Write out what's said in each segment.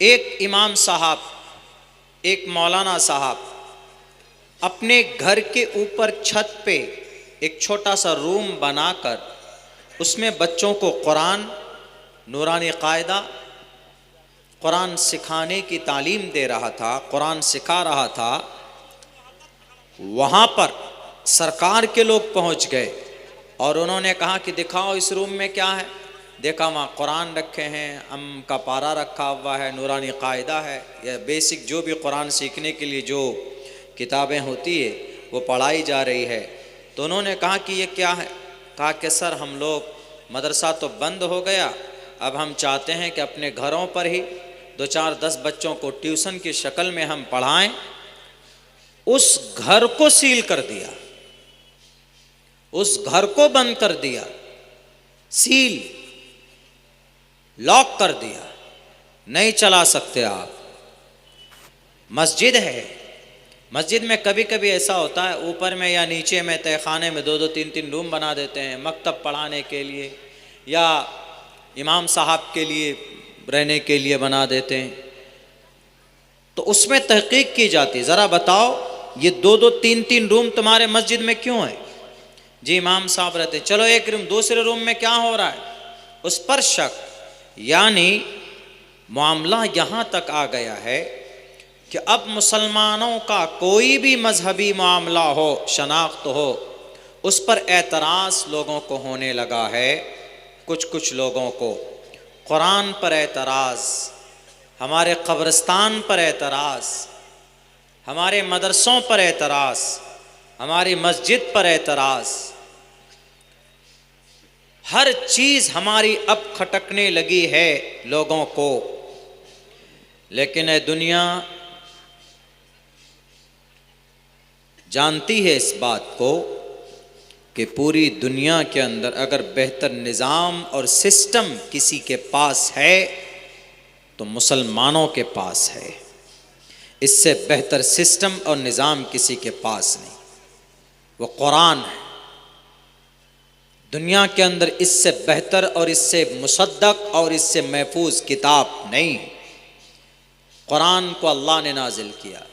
एक इमाम साहब, एक मौलाना साहब अपने घर के ऊपर छत पे एक छोटा सा रूम बनाकर उसमें बच्चों को कुरान, नूरानी कायदा, कुरान सिखाने की तालीम दे रहा था, कुरान सिखा रहा था। वहाँ पर सरकार के लोग पहुँच गए और उन्होंने कहा कि दिखाओ इस रूम में क्या है। देखा वहाँ कुरान रखे हैं, अम का पारा रखा हुआ है, नूरानी कायदा है, या बेसिक जो भी कुरान सीखने के लिए जो किताबें होती है वो पढ़ाई जा रही है। तो उन्होंने कहा कि ये क्या है। कहा कि सर हम लोग, मदरसा तो बंद हो गया, अब हम चाहते हैं कि अपने घरों पर ही 2-4-10 बच्चों को ट्यूशन की शक्ल में हम पढ़ाएं। उस घर को सील कर दिया, उस घर को बंद कर दिया, सील लॉक कर दिया, नहीं चला सकते आप। मस्जिद है, मस्जिद में कभी कभी ऐसा होता है ऊपर में या नीचे में तहखाने में 2-2 3-3 रूम बना देते हैं मकतब पढ़ाने के लिए या इमाम साहब के लिए रहने के लिए बना देते हैं। तो उसमें तहकीक की जाती है, ज़रा बताओ ये 2-2 3-3 रूम तुम्हारे मस्जिद में क्यों है? जी इमाम साहब रहते, चलो एक रूम, दूसरे रूम में क्या हो रहा है, उस पर शक। यानी मामला यहाँ तक आ गया है कि अब मुसलमानों का कोई भी मजहबी मामला हो, शनाख्त हो, उस पर एतराज़ लोगों को होने लगा है। कुछ लोगों को कुरान पर एतराज़, हमारे कब्रिस्तान पर एतराज़, हमारे मदरसों पर एतराज़, हमारी मस्जिद पर एतराज़, हर चीज़ हमारी अब खटकने लगी है लोगों को। लेकिन ये दुनिया जानती है इस बात को कि पूरी दुनिया के अंदर अगर बेहतर निज़ाम और सिस्टम किसी के पास है तो मुसलमानों के पास है। इससे बेहतर सिस्टम और निज़ाम किसी के पास नहीं, वो कुरान है। दुनिया के अंदर इससे बेहतर और इससे मुसद्दक और इससे महफूज किताब नहीं। कुरान को अल्लाह ने नाजिल किया।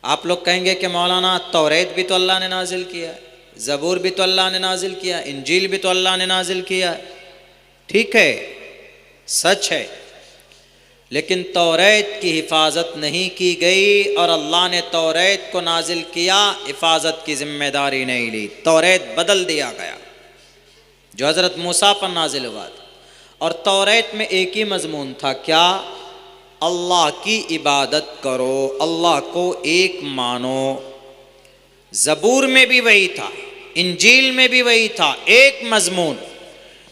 आप लोग कहेंगे कि मौलाना तौरेत भी तो अल्लाह ने नाजिल किया, ज़बूर भी तो अल्लाह ने नाजिल किया, इंजील भी तो अल्लाह ने नाजिल किया। ठीक है, सच है, लेकिन तौरेत की हिफाजत नहीं की गई और अल्लाह ने तौरेत को नाजिल किया, हिफाजत की जिम्मेदारी नहीं ली। तौरेत बदल दिया गया जो हज़रत मूसा पर नाजिल हुआ था। और तौरेत में एक ही मजमून था, क्या? अल्लाह की इबादत करो, अल्लाह को एक मानो। ज़बूर में भी वही था, इंजील में भी वही था, एक मजमून।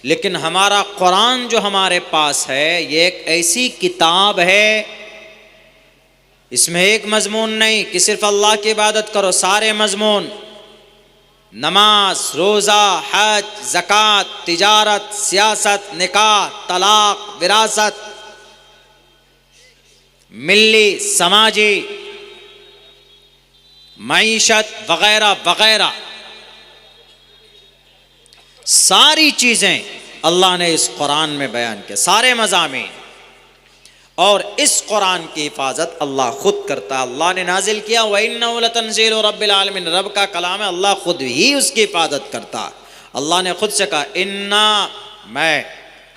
लेकिन हमारा कुरान जो हमारे पास है, ये एक ऐसी किताब है, इसमें एक मजमून नहीं कि सिर्फ अल्लाह की इबादत करो, सारे मजमून, नमाज, रोज़ा, हज, ज़कात, तिजारत, सियासत, निकाह, तलाक, विरासत, मिल्ली, समाजी, मईशत वगैरह वगैरह, सारी चीज़ें अल्लाह ने इस कुरान में बयान किया, सारे मज़ामीन। और इस कुरान की हिफाजत अल्लाह खुद करता है। अल्लाह ने नाजिल किया, व इन्नहु लतंज़ीलु रब्बिल आलमीन, रब का कलाम है, अल्लाह खुद ही उसकी हिफाजत करता है। अल्लाह ने खुद से कहा, इन्ना, मैं,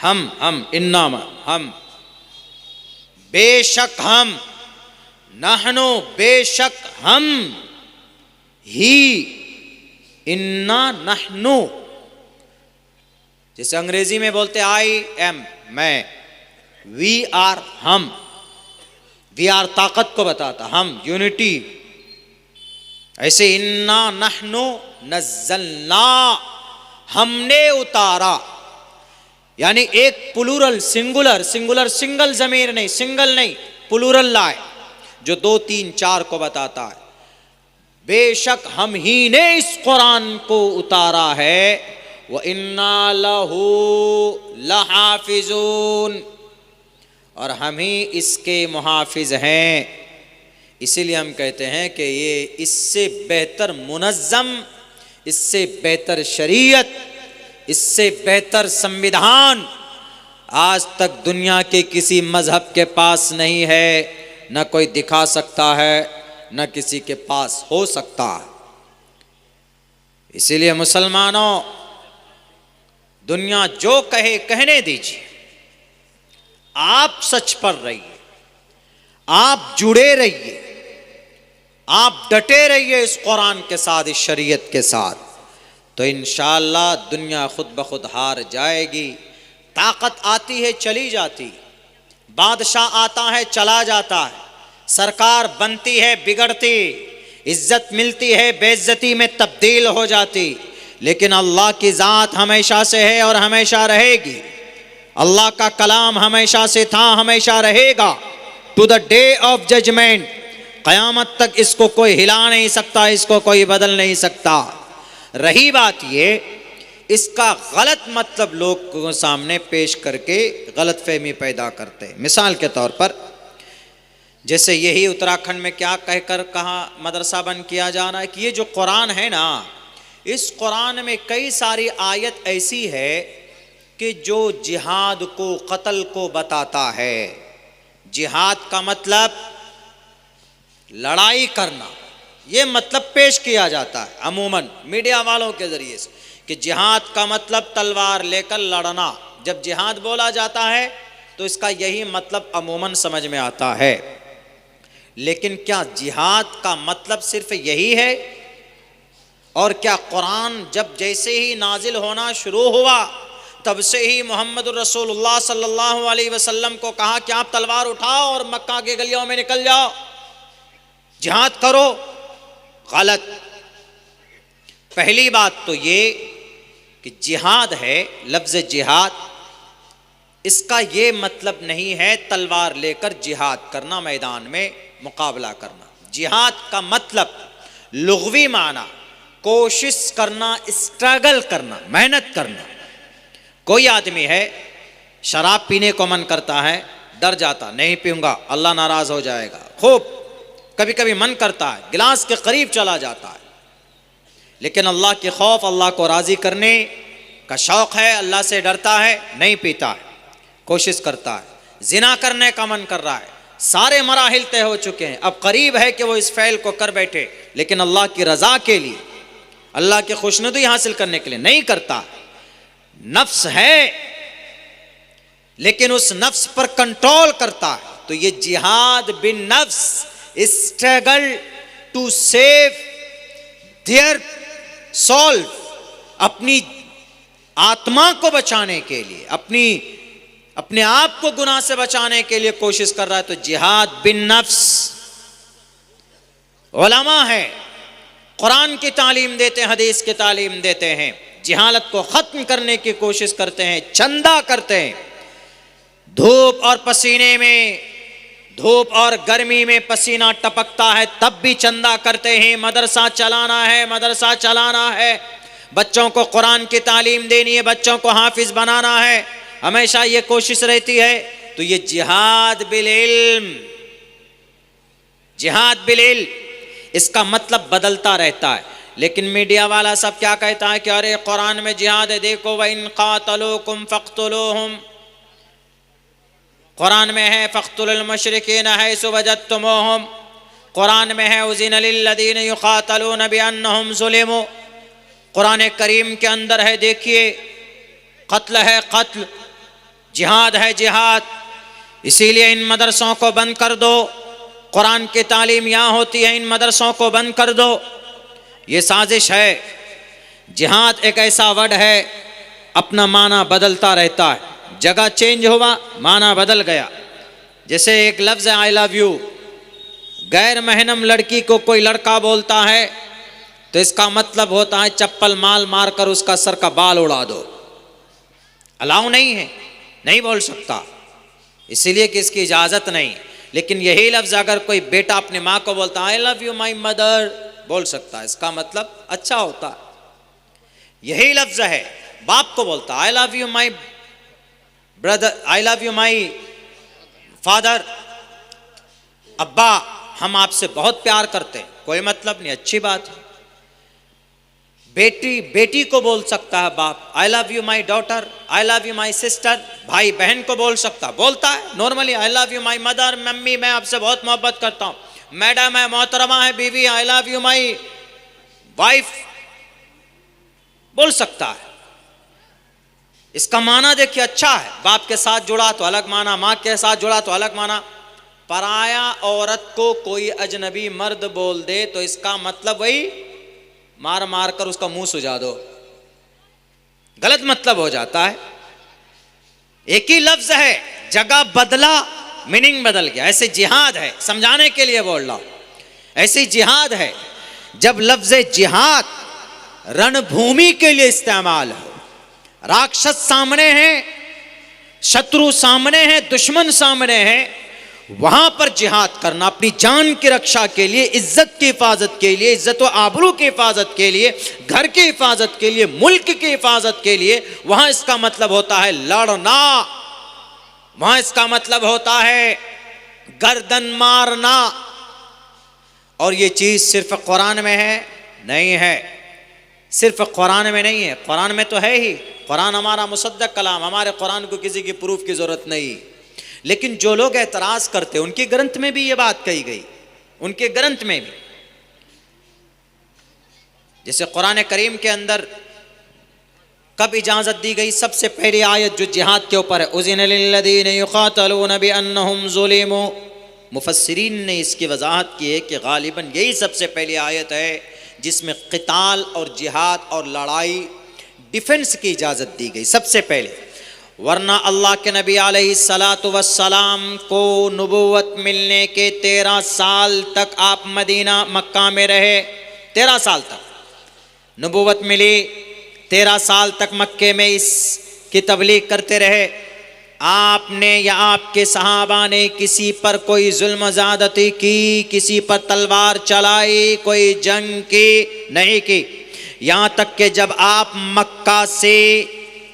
हम, इन्ना हम, बेशक हम, नहनु, बेशक हम ही, इन्ना नहनु, जैसे अंग्रेजी में बोलते आई एम, मैं, वी आर, हम, वी आर ताकत को बताता, हम यूनिटी। ऐसे इन्ना नहनु नज़्ज़लना, हमने उतारा, यानी एक प्लूरल, सिंगुलर, सिंगल ज़मीर नहीं, सिंगल नहीं, प्लूरल लाए जो 2, 3, 4 को बताता है। बेशक हम ही ने इस कुरान को उतारा है, व इन्ना लहू लहाफिजून, और हम ही इसके मुहाफिज हैं। इसीलिए हम कहते हैं कि ये इससे बेहतर मुनज़्ज़म, इससे बेहतर शरीयत, इससे बेहतर संविधान आज तक दुनिया के किसी मजहब के पास नहीं है, न कोई दिखा सकता है, न किसी के पास हो सकता है। इसीलिए मुसलमानों, दुनिया जो कहे कहने दीजिए, आप सच पर रहिए, आप जुड़े रहिए, आप डटे रहिए इस कुरान के साथ, इस शरीयत के साथ, तो इंशाअल्लाह दुनिया खुद ब खुद हार जाएगी। ताकत आती है चली जाती, बादशाह आता है चला जाता है, सरकार बनती है बिगड़ती, इज्जत मिलती है बेइज्जती में तब्दील हो जाती, लेकिन अल्लाह की ज़ात हमेशा से है और हमेशा रहेगी। अल्लाह का कलाम हमेशा से था, हमेशा रहेगा, to the day of judgement. क़यामत तक इसको कोई हिला नहीं सकता, इसको कोई बदल नहीं सकता। रही बात ये, इसका गलत मतलब लोगों के सामने पेश करके गलत फहमी पैदा करते हैं। मिसाल के तौर पर, जैसे यही उत्तराखंड में क्या कहकर कहा मदरसा बंद किया जा रहा है कि ये जो कुरान है ना, इस कुरान में कई सारी आयत ऐसी है कि जो जिहाद को, कत्ल को बताता है। जिहाद का मतलब लड़ाई करना, ये मतलब पेश किया जाता है अमूमन मीडिया वालों के ज़रिए से कि जिहाद का मतलब तलवार लेकर लड़ना। जब जिहाद बोला जाता है तो इसका यही मतलब अमूमन समझ में आता है। लेकिन क्या जिहाद का मतलब सिर्फ यही है? और क्या कुरान जब जैसे ही नाजिल होना शुरू हुआ तब से ही मोहम्मद रसूलुल्लाह सल्लल्लाहु अलैहि वसल्लम को कहा कि आप तलवार उठाओ और मक्का के गलियों में निकल जाओ, जिहाद करो? गलत। पहली बात तो ये कि जिहाद है, लफ्ज़ जिहाद, इसका ये मतलब नहीं है तलवार लेकर जिहाद करना, मैदान में मुकाबला करना। जिहाद का मतलब लुग़वी माना कोशिश करना, स्ट्रगल करना, मेहनत करना। कोई आदमी है शराब पीने को मन करता है, डर जाता, नहीं पीऊंगा अल्लाह नाराज़ हो जाएगा, खूब कभी कभी मन करता है, गिलास के करीब चला जाता है, लेकिन अल्लाह के खौफ, अल्लाह को राज़ी करने का शौक़ है, अल्लाह से डरता है, नहीं पीता है, कोशिश करता है। ज़िना करने का मन कर रहा है, सारे मराहिल तय हो चुके हैं, अब करीब है कि वो इस फ़ैल को कर बैठे, लेकिन अल्लाह की रज़ा के लिए, अल्लाह की खुशनुदी हासिल करने के लिए नहीं करता। नफ्स है, लेकिन उस नफ्स पर कंट्रोल करता है। तो ये जिहाद बिन नफ्स, struggle to save their soul, अपनी आत्मा को बचाने के लिए, अपने आप को गुनाह से बचाने के लिए कोशिश कर रहा है, तो जिहाद बिन नफ्स। उलमा है, कुरान की तालीम देते हैं, हदीस की तालीम देते हैं, जिहालत को ख़त्म करने की कोशिश करते हैं, चंदा करते हैं। धूप और पसीने में, धूप और गर्मी में पसीना टपकता है तब भी चंदा करते हैं। मदरसा चलाना है, मदरसा चलाना है, बच्चों को कुरान की तालीम देनी है, बच्चों को हाफिज बनाना है, हमेशा ये कोशिश रहती है। तो ये जिहाद बिल इल्म, जिहाद बिल इल्म, इसका मतलब बदलता रहता है। लेकिन मीडिया वाला सब क्या कहता है कि अरे कुरान में जिहाद है, देखो व इन क़ातलूकुम फ़क़्तुलूहुम, कुरान में है फ़क़्तुलुल मुशरिकीन हैसु वजदतुमूहुम, कुरान में है उज़िना लिल्लज़ीन युक़ातलून बिअन्नहुम ज़ुलिमू, कुरान करीम के अंदर है, देखिए कत्ल है कत्ल, जिहाद है जिहाद। इसीलिए इन मदरसों को बंद कर दो, कुरान की तालीम यहाँ होती है, इन मदरसों को बंद कर दो। ये साजिश है। जिहाद एक ऐसा वर्ड है, अपना माना बदलता रहता है, जगह चेंज हुआ माना बदल गया। जैसे एक लफ्ज़ है आई लव यू, गैर महरम लड़की को कोई लड़का बोलता है तो इसका मतलब होता है चप्पल माल मार कर उसका सर का बाल उड़ा दो। अलाउ नहीं है, नहीं बोल सकता, इसीलिए कि इसकी इजाज़त नहीं। लेकिन यही लफ्ज़ अगर कोई बेटा अपनी माँ को बोलता है I love you my mother, बोल सकता है, इसका मतलब अच्छा होता है। यही लफ्ज़ है बाप को बोलता है I love you my brother, I love you my father, अब्बा हम आपसे बहुत प्यार करते हैं, कोई मतलब नहीं, अच्छी बात है। बेटी बेटी को बोल सकता है बाप, I love you my daughter, I love you my sister. भाई बहन को बोलता है normally, I love you my mother, mummy मैं आपसे बहुत मोहब्बत करता हूँ, मैडम है, मोहतरमा है, बीवी, I love you my wife, बोल सकता है। इसका माना देखिए अच्छा है, बाप के साथ जुड़ा तो अलग माना, माँ के साथ जुड़ा तो अलग माना। पराया औरत को कोई अजनबी मर्द बोल दे तो इसका मतलब वही मार मार कर उसका मुंह सुझा दो, गलत मतलब हो जाता है। एक ही लफ्ज है, जगह बदला, मीनिंग बदल गया। ऐसे जिहाद है, समझाने के लिए बोल रहा हूं, ऐसी जिहाद है जब लफ्ज जिहाद रणभूमि के लिए इस्तेमाल हो, राक्षस सामने हैं, शत्रु सामने हैं, दुश्मन सामने हैं, वहां पर जिहाद करना अपनी जान की रक्षा के लिए, इज्जत की हिफाजत के लिए, इज्जत व आबरू की हिफाजत के लिए, घर की हिफाजत के लिए, मुल्क की हिफाजत के लिए, वहां इसका मतलब होता है लड़ना, वहां इसका मतलब होता है गर्दन मारना। और ये चीज सिर्फ कुरान में है? नहीं है, सिर्फ कुरान में नहीं है, कुरान में तो है ही, कुरान हमारा मुसद्दक कलाम, हमारे कुरान को किसी की प्रूफ की जरूरत नहीं। लेकिन जो लोग एतराज करते उनके ग्रंथ में भी ये बात कही गई, उनके ग्रंथ में भी। जैसे कुरान करीम के अंदर कब इजाजत दी गई? सबसे पहली आयत जो जिहाद के ऊपर है, उज़िन लिल्लज़ीना युक़ातलूना बिअन्नहुम ज़ुलिमू। मुफस्सिरीन ने इसकी वजाहत की है कि गालिबन यही सबसे पहली आयत है जिसमें क़िताल और जिहाद और लड़ाई, डिफेंस की इजाज़त दी गई सबसे पहले। वरना अल्लाह के नबी अलैहिस्सलातु वस्सलाम को नबूवत मिलने के 13 साल तक आप मदीना मक्का में रहे, 13 साल तक नबूवत मिली, 13 साल तक मक्के में इसकी तबलीग करते रहे। आपने या आपके सहाबा ने किसी पर कोई जुल्म ज़्यादती की, किसी पर तलवार चलाई, कोई जंग की नहीं की। यहाँ तक कि जब आप मक्का से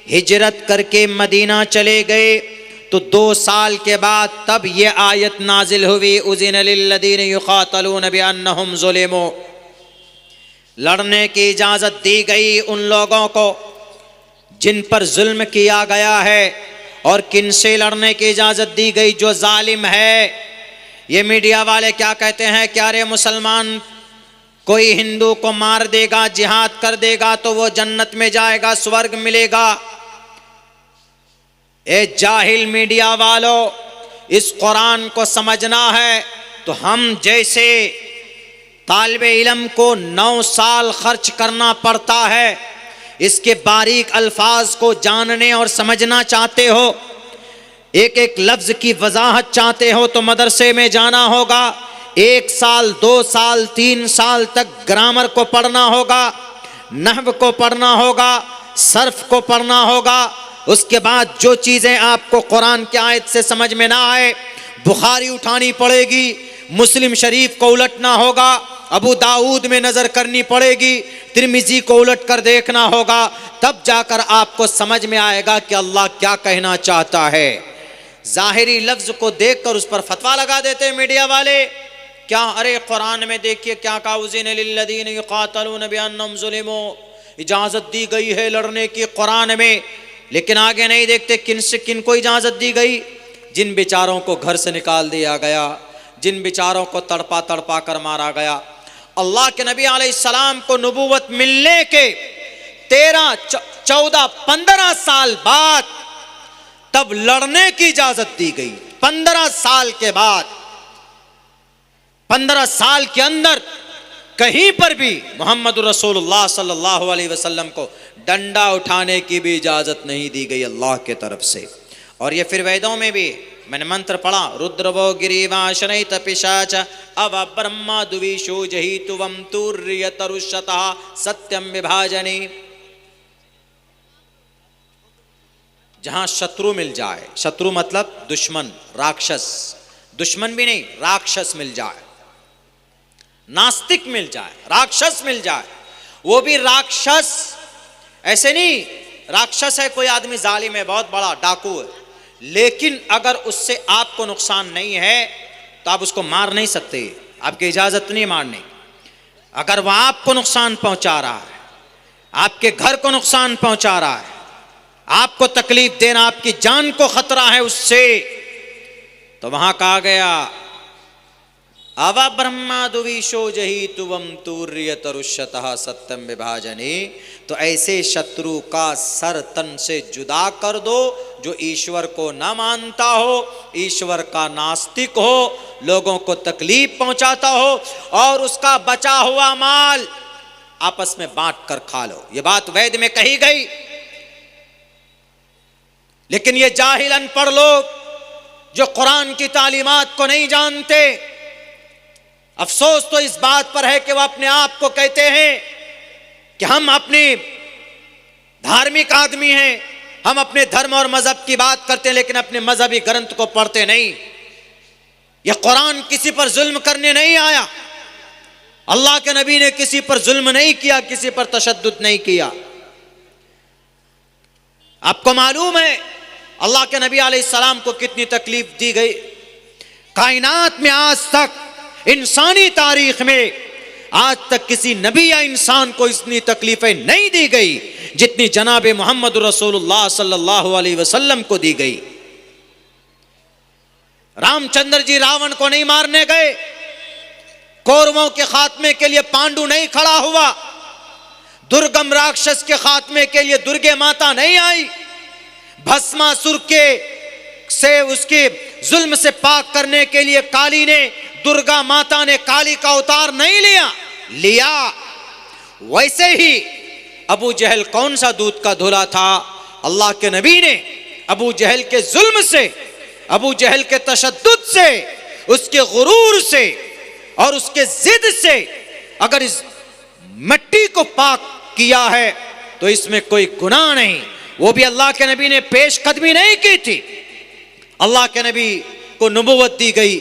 हिजरत करके मदीना चले गए तो 2 साल के बाद तब ये आयत नाजिल हुई, उज़िन लिल्लज़ीना युक़ातलूना बिअन्नहुम ज़ुलिमू। लड़ने की इजाज़त दी गई उन लोगों को जिन पर जुल्म किया गया है, और किन से लड़ने की इजाज़त दी गई? जो जालिम है। ये मीडिया वाले क्या कहते हैं कि अरे मुसलमान कोई हिंदू को मार देगा, जिहाद कर देगा तो वो जन्नत में जाएगा, स्वर्ग मिलेगा। ए जाहिल मीडिया वालों, इस कुरान को समझना है तो हम जैसे तालिबे इल्म को 9 साल खर्च करना पड़ता है, इसके बारीक अल्फाज को जानने और समझना चाहते हो, एक एक लफ्ज की वजाहत चाहते हो तो मदरसे में जाना होगा। 1 साल 2 साल 3 साल तक ग्रामर को पढ़ना होगा, नहव को पढ़ना होगा, सर्फ को पढ़ना होगा। उसके बाद जो चीज़ें आपको कुरान की आयत से समझ में ना आए, बुखारी उठानी पड़ेगी, मुस्लिम शरीफ को उलटना होगा, अबू दाऊद में नज़र करनी पड़ेगी, तिरमिजी को उलट कर देखना होगा, तब जाकर आपको समझ में आएगा कि अल्लाह क्या कहना चाहता है। ज़ाहिरी लफ्ज़ को देखकर उस पर फतवा लगा देते हैं मीडिया वाले। क्या? अरे कुरान में देखिए क्या कहा, उज़िन लिल्लज़ीना युक़ातलूना बिअन्नहुम ज़ुलिमू, इजाज़त दी गई है लड़ने की कुरान में, लेकिन आगे नहीं देखते किन से किन को इजाज़त दी गई। जिन बेचारों को घर से निकाल दिया गया, जिन बेचारों को तड़पा तड़पा कर मारा गया। अल्लाह के नबी अलैहिस्सलाम को नबूवत मिलने के 13, 14, 15 साल बाद तब लड़ने की इजाजत दी गई। 15 साल के बाद, 15 साल के अंदर कहीं पर भी मोहम्मद रसूलुल्लाह सल्लल्लाहु अलैहि वसल्लम को डंडा उठाने की भी इजाजत नहीं दी गई अल्लाह के तरफ से। और ये फिर वेदों में भी मैंने मंत्र पढ़ा, रुद्रवो गिरीवाशनैत पिशाच अव ब्रह्मा दुविशो जहितुवम तुर्यतरुषतः सत्यम विभाजनी। जहां शत्रु मिल जाए, शत्रु मतलब दुश्मन, राक्षस, दुश्मन भी नहीं राक्षस मिल जाए, नास्तिक मिल जाए, राक्षस मिल जाए, वो भी राक्षस ऐसे नहीं राक्षस है कोई आदमी जालिम है, बहुत बड़ा डाकू है, लेकिन अगर उससे आपको नुकसान नहीं है तो आप उसको मार नहीं सकते, आपकी इजाजत नहीं मारने। अगर वह आपको नुकसान पहुंचा रहा है, आपके घर को नुकसान पहुंचा रहा है, आपको तकलीफ देना, आपकी जान को खतरा है उससे, तो वहां कहा गया अव ब्रह्मादुविशो जही तुवम तूर्य तरुष्यतः सत्यम विभाजनी। तो ऐसे शत्रु का सर तन से जुदा कर दो जो ईश्वर को न मानता हो, ईश्वर का नास्तिक हो, लोगों को तकलीफ पहुंचाता हो, और उसका बचा हुआ माल आपस में बांट कर खा लो। ये बात वेद में कही गई, लेकिन ये जाहिल अनपढ़ लोग जो कुरान की तालीमात को नहीं जानते, अफसोस तो इस बात पर है कि वह अपने आप को कहते हैं कि हम अपने धार्मिक आदमी हैं, हम अपने धर्म और मजहब की बात करते हैं, लेकिन अपने मजहबी ग्रंथ को पढ़ते नहीं। यह कुरान किसी पर जुल्म करने नहीं आया, अल्लाह के नबी ने किसी पर जुल्म नहीं किया, किसी पर तशद्दुद नहीं किया। आपको मालूम है अल्लाह के नबी अलैहिस्सलाम को कितनी तकलीफ दी गई। कायनात में आज तक, इंसानी तारीख में आज तक किसी नबी या इंसान को इतनी तकलीफें नहीं दी गई जितनी जनाब मोहम्मद रसूलुल्लाह सल्लल्लाहु अलैहि वसल्लम को दी गई। रामचंद्र जी रावण को नहीं मारने गए, कौरवों के खात्मे के लिए पांडु नहीं खड़ा हुआ, दुर्गम राक्षस के खात्मे के लिए दुर्गे माता नहीं आई, भस्मासुर के से उसके जुल्म से पाक करने के लिए काली ने, दुर्गा माता ने काली का अवतार नहीं लिया। वैसे ही अबू जहल कौन सा दूध का धुला था, अल्लाह के नबी ने अबू जहल के जुल्म से, अबू जहल के तशद्दुद से, उसके गुरूर से और उसके जिद से अगर इस मिट्टी को पाक किया है तो इसमें कोई गुनाह नहीं। वो भी अल्लाह के नबी ने पेशकदमी नहीं की थी। अल्लाह के नबी को नबुव्वत दी गई,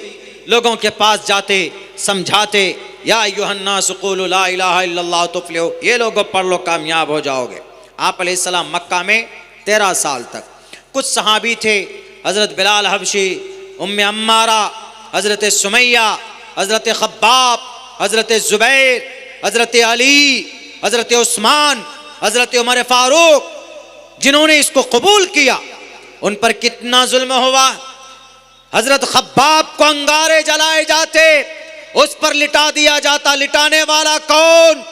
लोगों के पास जाते समझाते, या अय्युहन्नास क़ूलू ला इलाहा इल्लल्लाह तुफ़्लिहू, ये लोगों पढ़ लो कामयाब हो जाओगे। आप अलैहिस्सलाम मक्का में 13 साल तक, कुछ सहाबी थे, हज़रत बिलाल हबशी, उम्मे अम्मारा, हज़रत सुमैया, हज़रत खब्बाब, हज़रत ज़ुबैर, हज़रत अली, हज़रत उस्मान, हज़रत उमर फारूक, जिन्होंने इसको कबूल किया, उन पर कितना जुल्म हुआ। हज़रत खब्बाब को अंगारे जलाए जाते, उस पर लिटा दिया जाता। लिटाने वाला कौन?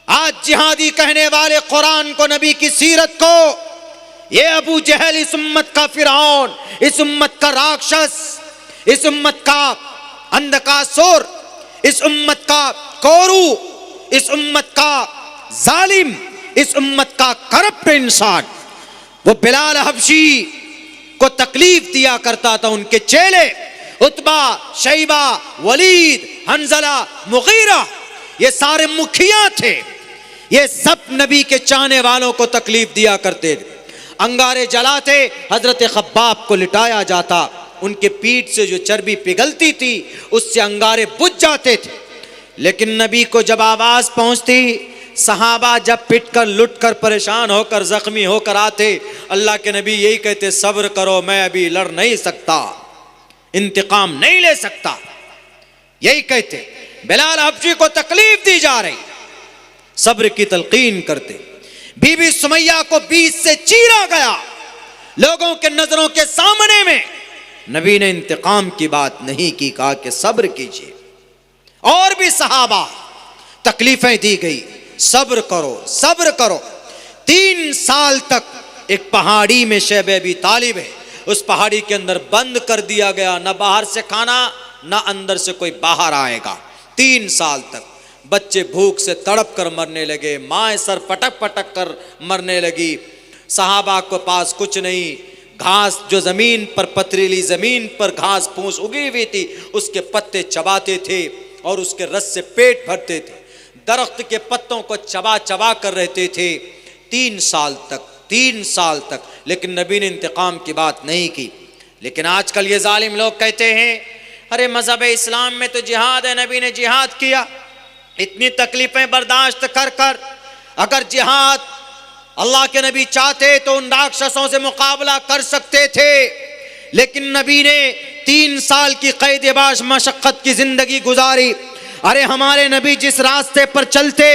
आज जिहादी कहने वाले कुरान को, नबी की सीरत को, ये अबू जहल, इस उम्मत का फिरौन, इस उम्मत का राक्षस, इस उम्मत का अंधकासुर, इस उम्मत का कोरू, इस उम्मत का जालिम, इस उम्मत का करप्ट इंसान, वो बिलाल हबशी को तकलीफ दिया करता था। उनके चेले उतबा, शैबा, वलीद, हंजला, मुगीरा, ये सारे मुखिया थे, ये सब नबी के चाहने वालों को तकलीफ दिया करते थे। अंगारे जलाते, हजरत खब्बाब को लिटाया जाता, उनके पीठ से जो चर्बी पिघलती थी उससे अंगारे बुझ जाते थे। लेकिन नबी को जब आवाज पहुंचती, सहाबा जब पिट कर लुट कर परेशान होकर जख्मी होकर आते, अल्लाह के नबी यही कहते, सब्र करो, मैं अभी लड़ नहीं सकता, इंतकाम नहीं ले सकता, यही कहते। बिलाल हबशी को तकलीफ दी जा रही, सब्र की तलकीन करते। बीबी सुमैया को बीच से चीरा गया, लोगों के नजरों के सामने में। नबी ने इंतकाम की बात नहीं की, कहा कि सब्र कीजिए। और भी सहाबा तकलीफें दी गई, सब्र करो, सब्र करो। 3 साल तक एक पहाड़ी में शैब अबी तालिब है, उस पहाड़ी के अंदर बंद कर दिया गया, न बाहर से खाना, न अंदर से कोई बाहर आएगा। 3 साल तक बच्चे भूख से तड़प कर मरने लगे, माएँ सर पटक पटक कर मरने लगी। सहाबा के पास कुछ नहीं, घास जो जमीन पर, पथरीली जमीन पर घास फूस उगी हुई थी, उसके पत्ते चबाते थे और उसके रस से पेट भरते थे। दरख्त के पत्तों को चबा चबा कर रहते थे 3 साल तक, 3 साल तक। लेकिन नबी ने इंतकाम की बात नहीं की। लेकिन आजकल ये जालिम लोग कहते हैं, अरे मजहब इस्लाम में तो जिहाद है, नबी ने जिहाद किया। इतनी तकलीफें बर्दाश्त कर कर अगर जिहाद अल्लाह के नबी चाहते तो उन राक्षसों से मुकाबला कर सकते थे, लेकिन नबी ने 3 साल की कैद-ए-बाश मशक्कत की जिंदगी गुजारी। अरे हमारे नबी जिस रास्ते पर चलते,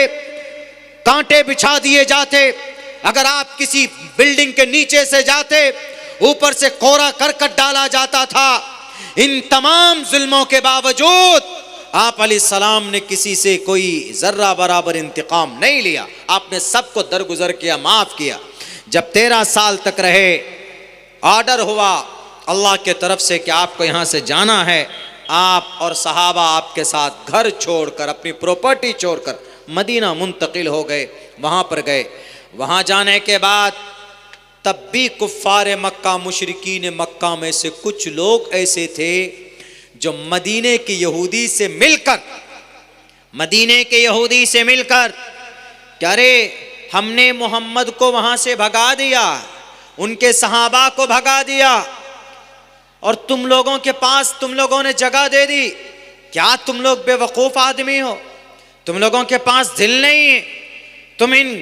कांटे बिछा दिए जाते। अगर आप किसी बिल्डिंग के नीचे से जाते, ऊपर से कोरा करकट डाला जाता था। इन तमाम जुल्मों के बावजूद आप अलैहिस्सलाम ने किसी से कोई जर्रा बराबर इंतकाम नहीं लिया। आपने सबको दरगुजर किया, माफ किया। जब 13 साल तक रहे, ऑर्डर हुआ अल्लाह के तरफ से कि आपको यहाँ से जाना है। आप और सहाबा आपके साथ घर छोड़कर, अपनी प्रॉपर्टी छोड़कर मदीना मुंतकिल हो गए, वहाँ पर गए। वहाँ जाने के बाद तब भी कुफ्फार मक्का, मुशरिकीन मक्का में से कुछ लोग ऐसे थे जो मदीने के यहूदी से मिलकर कि अरे हमने मोहम्मद को वहां से भगा दिया, उनके सहाबा को भगा दिया, और तुम लोगों के पास तुम लोगों ने जगह दे दी। क्या तुम लोग बेवकूफ आदमी हो? तुम लोगों के पास दिल नहीं है? तुम इन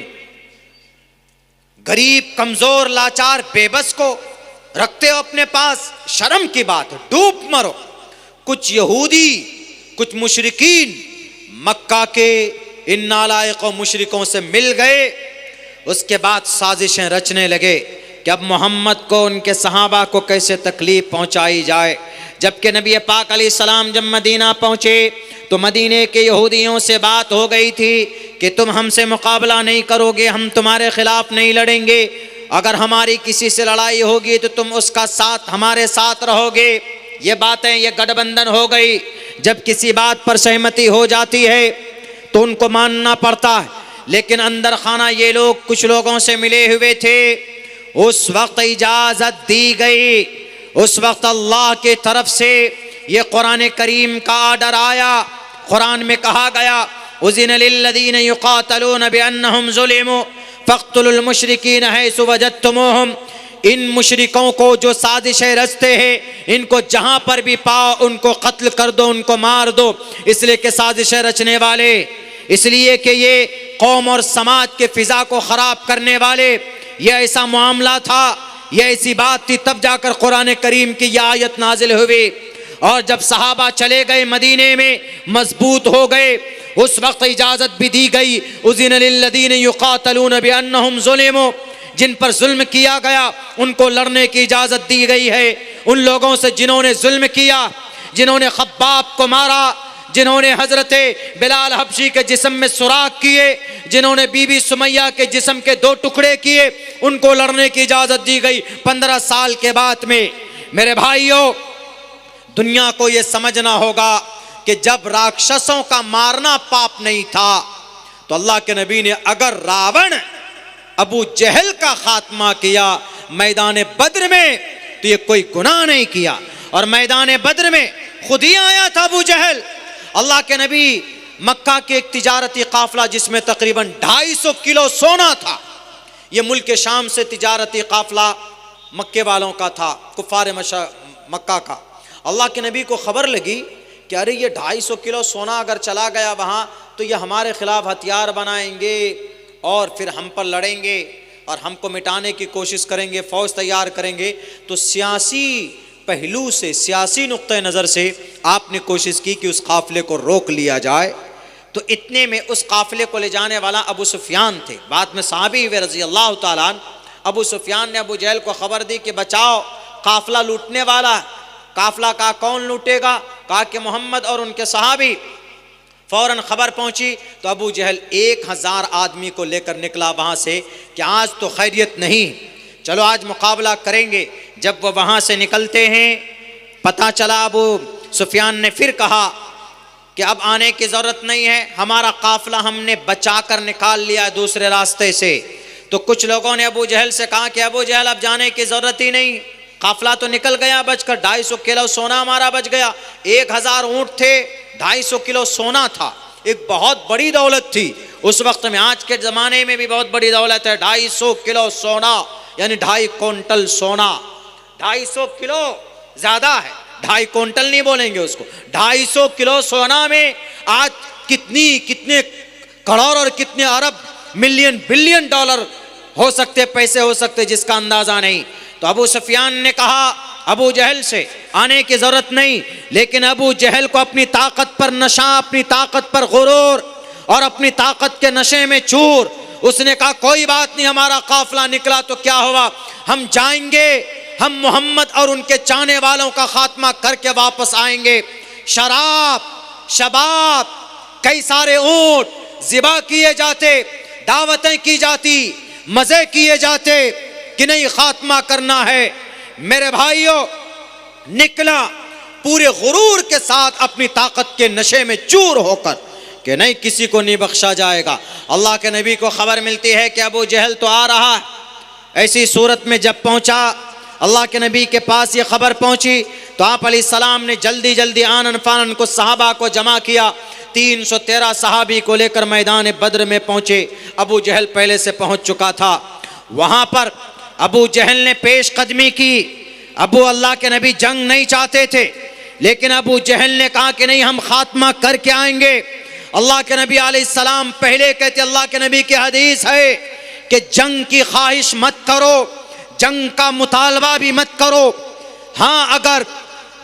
गरीब, कमजोर, लाचार, बेबस को रखते हो अपने पास? शर्म की बात है, डूब मरो। कुछ यहूदी, कुछ मुशरिकीन मक्का के इन नालायक और मुशरिकों से मिल गए। उसके बाद साजिशें रचने लगे कि अब मोहम्मद को, उनके सहाबा को कैसे तकलीफ पहुंचाई जाए। जबकि नबी पाक अलैहिस्सलाम जब मदीना पहुंचे तो मदीने के यहूदियों से बात हो गई थी कि तुम हमसे मुकाबला नहीं करोगे, हम तुम्हारे खिलाफ नहीं लड़ेंगे। अगर हमारी किसी से लड़ाई होगी तो तुम उसका साथ, हमारे साथ रहोगे। ये बातें, ये गठबंधन हो गई। जब किसी बात पर सहमति हो जाती है तो उनको मानना पड़ता है। लेकिन अंदर खाना ये लोग कुछ लोगों से मिले हुए थे। उस वक्त इजाजत दी गई, उस वक्त अल्लाह की तरफ से ये कुरान करीम का आर्डर आया। कुरान में कहा गया, उज़िन लिल्लज़ीन युक़ातलून बिअन्नहुम ज़ुलिमू फ़क़्तुलुल मुशरिकीन हैसु वजदतुमूहुम। इन मुशरिकों को जो साजिशें रचते हैं, इनको जहां पर भी पाओ उनको कत्ल कर दो, उनको मार दो। इसलिए कि साजिशें रचने वाले, इसलिए कि ये कौम और समाज के फिजा को खराब करने वाले, यह ऐसा मामला था, यह ऐसी बात थी। तब जाकर कुरान करीम की यह आयत नाजिल हुई। और जब सहाबा चले गए, मदीने में मजबूत हो गए, उस वक्त इजाजत भी दी गई, उज़िन लिल्लज़ीन युक़ातलून बिअन्नहुम ज़ुलिमू। जिन पर जुल्म किया गया उनको लड़ने की इजाजत दी गई है। उन लोगों से जिन्होंने जुल्म किया, जिन्होंने खब्बाब को मारा, जिन्होंने हजरत बिलाल हबशी के जिस्म में सुराख किए, जिन्होंने बीबी सुमैया के जिस्म के 2 टुकड़े किए, उनको लड़ने की इजाजत दी गई 15 साल के बाद में। मेरे भाइयों, दुनिया को यह समझना होगा कि जब राक्षसों का मारना पाप नहीं था तो अल्लाह के नबी ने अगर रावण अबू जहल का खात्मा किया मैदान बद्र में तो ये कोई गुनाह नहीं किया। और मैदान बद्र में खुद ही आया था अबू जहल। अल्लाह के नबी मक्का के एक तिजारती काफला जिसमें तकरीबन 250 किलो सोना था, ये मुल्क शाम से तिजारती काफला मक्के वालों का था, कुफार मक्का का। अल्लाह के नबी को खबर लगी कि अरे ये 250 किलो सोना अगर चला गया वहाँ तो ये हमारे खिलाफ हथियार बनाएंगे और फिर हम पर लड़ेंगे और हमको मिटाने की कोशिश करेंगे, फौज तैयार करेंगे। तो सियासी पहलू से, सियासी नुक्ते नज़र से आपने कोशिश की कि उस काफिले को रोक लिया जाए। तो इतने में उस काफिले को ले जाने वाला अबू सुफियान थे, बाद में सहाबी हुए रज़ी अल्लाह ताला अन्हु। अबू सुफियान ने अबू जहल को खबर दी कि बचाओ, काफिला लूटने वाला। काफिला का कौन लूटेगा? कहा कि मोहम्मद और उनके सहाबी। फौरन खबर पहुंची तो अबू जहल 1000 आदमी को लेकर निकला वहां से कि आज तो खैरियत नहीं, चलो आज मुकाबला करेंगे। जब वो वहां से निकलते हैं, पता चला अबू सुफियान ने फिर कहा कि अब आने की ज़रूरत नहीं है, हमारा काफिला हमने बचा कर निकाल लिया दूसरे रास्ते से। तो कुछ लोगों ने अबू जहल से कहा कि अबू जहल अब जाने की ज़रूरत ही नहीं, काफिला तो निकल गया बचकर, 250 किलो सोना हमारा बच गया। 1000 ऊँट थे, 250 किलो सोना था, एक बहुत बड़ी दौलत थी उस वक्त में। आज के ज़माने में भी बहुत बड़ी दौलत है। 250 किलो सोना यानी 2.5 क्विंटल सोना। 250 किलो ज़्यादा है, 2.5 क्विंटल नहीं बोलेंगे उसको। 250 किलो सोना में आज कितने करोड़ और कितने अरब, मिलियन, बिलियन डॉलर हो सकते, पैसे हो सकते जिसका अंदाज़ा नहीं। तो अबू सुफियान ने कहा अबू जहल से आने की ज़रूरत नहीं, लेकिन अबू जहल को अपनी ताकत पर नशा, अपनी ताकत पर गुरूर और अपनी ताकत के नशे में चूर। उसने कहा कोई बात नहीं, हमारा काफिला निकला तो क्या हुआ, हम जाएंगे, हम मोहम्मद और उनके चाहने वालों का खात्मा करके वापस आएंगे। शराब, शबाब, कई सारे ऊंट ज़िबा किए जाते, दावतें की जाती, मजे किए जाते कि नहीं खात्मा करना है। मेरे भाइयों, निकला पूरे गुरूर के साथ अपनी ताकत के नशे में चूर होकर कि नहीं किसी को नहीं बख्शा जाएगा। अल्लाह के नबी को खबर मिलती है कि अबू जहल तो आ रहा है। ऐसी सूरत में जब पहुंचा, अल्लाह के नबी के पास ये खबर पहुंची तो आप अलैहिस्सलाम ने जल्दी जल्दी आनन फानन को सहाबा को जमा किया। 313 सहाबी को लेकर मैदान बद्र में पहुंचे। अबू जहल पहले से पहुंच चुका था। वहां पर अबू जहल ने पेश कदमी की। अल्लाह के नबी जंग नहीं चाहते थे, लेकिन अबू जहल ने कहा कि नहीं, हम खात्मा करके आएंगे। अल्लाह के नबी अलैहिस्सलाम पहले कहते, अल्लाह के नबी की हदीस है कि जंग की ख्वाहिश मत करो, जंग का मुतालबा भी मत करो। हाँ, अगर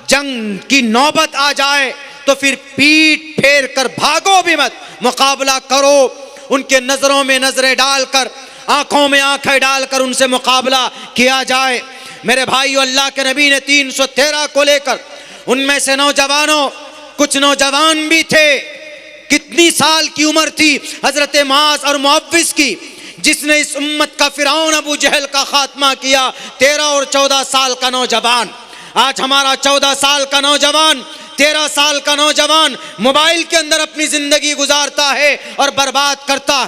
जंग की नौबत आ जाए तो फिर पीठ फेर कर भागो भी मत, मुकाबला करो। उनके नजरों में नजरें डालकर, आंखों में आंखें डालकर उनसे मुकाबला किया जाए। मेरे भाइयों, अल्लाह के नबी ने 313 को लेकर, उनमें से नौजवानों, कुछ नौजवान भी थे। कितनी साल की उम्र थी हजरत मुआज और मुअव्विज की, जिसने इस उम्मत का फिरौन अबू जहल का खात्मा किया। 13 और 14 साल का नौजवान। आज हमारा 14 साल का नौजवान, 13 साल का नौजवान मोबाइल के अंदर अपनी जिंदगी गुजारता है और बर्बाद करता।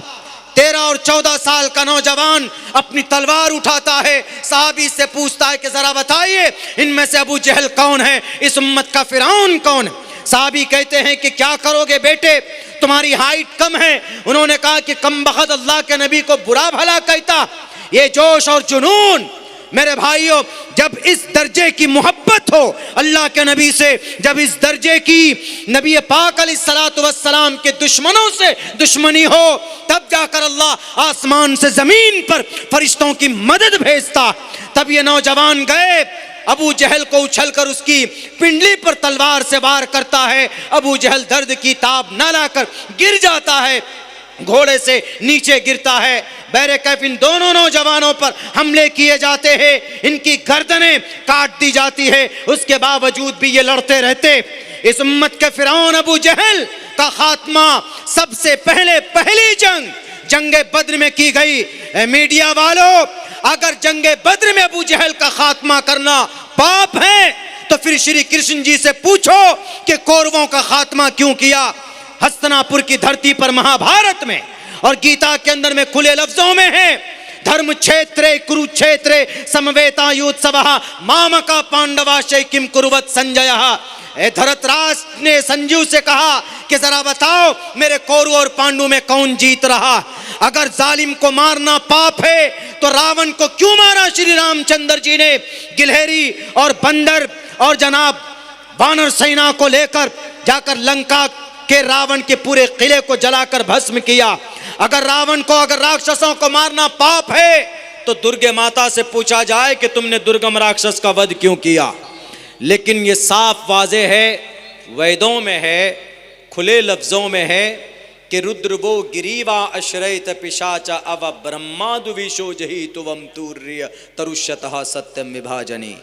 13 और 14 साल का नौजवान अपनी तलवार उठाता है, साहबी से पूछता है कि जरा बताइए इनमें से अबू जहल कौन है, इस उम्मत का फिरौन कौन है। साहबी कहते हैं कि क्या करोगे बेटे, तुम्हारी हाइट कम है। उन्होंने कहा कि कम बखत अल्लाह के नबी को बुरा भला कहता। ये जोश और जुनून। मेरे भाइयों, जब इस दर्जे की मोहब्बत हो अल्लाह के नबी से, जब इस दर्जे की नबी पाक अलैहिस्सलातु वस्सलाम के दुश्मनों से दुश्मनी हो, तब जाकर अल्लाह आसमान से जमीन पर फरिश्तों की मदद भेजता। तब ये नौजवान गए, अबू जहल को उछलकर उसकी पिंडली पर तलवार से वार करता है। अबू जहल दर्द की ताब न लाकर गिर जाता है, घोड़े से नीचे गिरता है। बैरे कैफ इन दोनों नौजवानों पर हमले किए जाते हैं, इनकी गर्दनें काट दी जाती है। उसके बावजूद भी ये लड़ते रहते। इस उम्मत के फिरौन अबू जहल का खात्मा सबसे पहली जंगे बद्र में की गई। मीडिया वालों, अगर जंगे बद्र में अबू जहल का खात्मा करना पाप है तो फिर श्री कृष्ण जी से पूछो कि कौरवों का खात्मा क्यों किया। हस्तिनापुर की धरती पर महाभारत में और गीता के अंदर में खुले लफ्जों में है, धर्म क्षेत्रे कुरुक्षेत्रे समवेतायुत्सवः मामका पांडवाश्चै किम कुर्वत संजयः। धरतराष्ट्र ने संजू से कहा कि जरा बताओ मेरे कौरव और पांडु में कौन जीत रहा। अगर जालिम को मारना पाप है तो रावण को क्यों मारा श्री रामचंद्र जी ने। गिलहरी और बंदर और जनाब वानर सेना को लेकर जाकर लंका के रावण के पूरे किले को जलाकर भस्म किया। अगर राक्षसों को मारना पाप है तो दुर्गे माता से पूछा जाए कि तुमने दुर्गम राक्षस का वध क्यों किया। लेकिन ये साफ वाजे है, वेदों में है, खुले लफ्जों में है कि रुद्रवो गिरीवा अश्रयत पिशाच अव ब्रह्मादु विशो जही तुवम तूर्य तरुष्यतः सत्यम विभाजनी।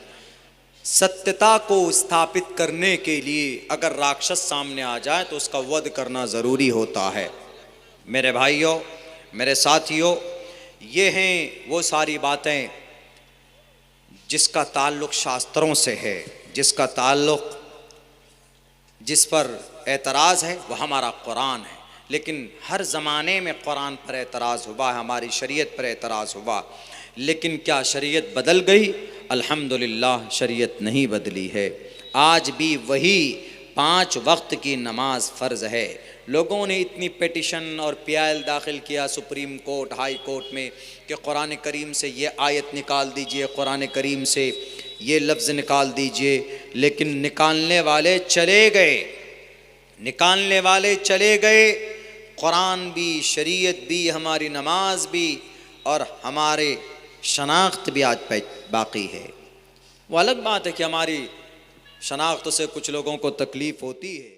सत्यता को स्थापित करने के लिए अगर राक्षस सामने आ जाए तो उसका वध करना ज़रूरी होता है। मेरे भाइयों, मेरे साथियों, ये हैं वो सारी बातें जिसका ताल्लुक़ शास्त्रों से है, जिसका ताल्लुक़, जिस पर एतराज़ है वह हमारा कुरान है। लेकिन हर ज़माने में कुरान पर एतराज़ हुआ है, हमारी शरीयत पर एतराज़ हुआ। लेकिन क्या शरीयत बदल गई? अल्हम्दुलिल्लाह शरीयत नहीं बदली है। आज भी वही 5 वक्त की नमाज फ़र्ज़ है। लोगों ने इतनी पिटिशन और पीआईएल दाखिल किया सुप्रीम कोर्ट, हाई कोर्ट में कि कुरान करीम से ये आयत निकाल दीजिए, कुरान करीम से ये लफ्ज़ निकाल दीजिए। लेकिन निकालने वाले चले गए, निकालने वाले चले गए। कुरान भी, शरीयत भी, हमारी नमाज भी और हमारे शनाख्त भी आज बाकी है। वो अलग बात है कि हमारी शनाख्त से कुछ लोगों को तकलीफ़ होती है।